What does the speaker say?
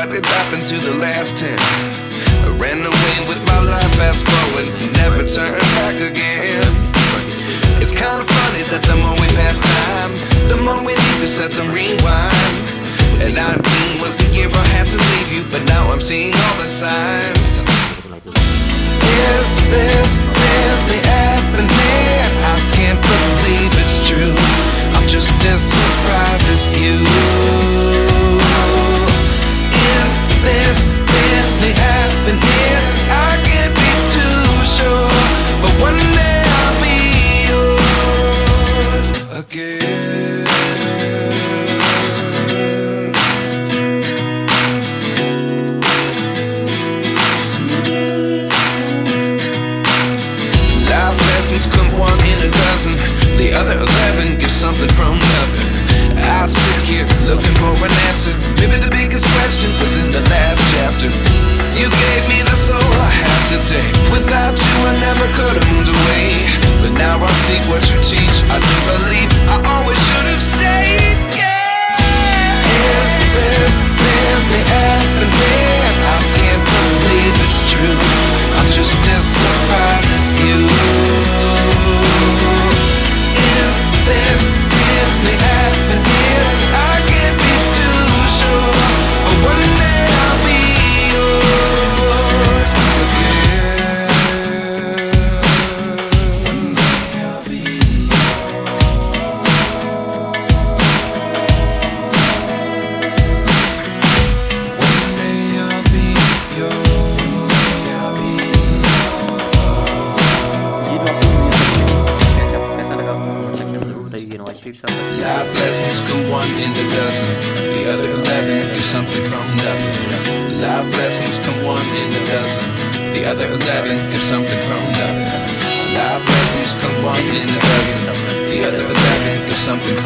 what had happened to the last 10. I ran away with my life, fast forward, never turn back again. It's kind of funny that the more we pass time, the more we need to set the rewind. And 19 was the year I had to leave you, but now I'm seeing all the signs. Is this really happening? I can't believe it's true. I'm just as surprised as you. Is this really happening? I can't be too sure, but one day I'll be yours again. Life lessons come one in a dozen. The other 11 give something from nothing. I sit here looking for an answer. Maybe the biggest question was in the last chapter. You gave me the soul I have today. Without you I never could have moved away. But now I see what you teach. I do believe I always should have stayed. Yeah. Is this really happening? I can't believe it's true. I'm just as surprised as you. Is this really happening? I can't be too sure, but one day I'll be yours again. One day I'll be yours. One day I'll be yours. One day I'll be Life lessons come one in a dozen. The other 11 give something from nothing. Life lessons come one in a dozen. The other 11 give something from nothing. Life lessons come one in a dozen. The other 11 give something from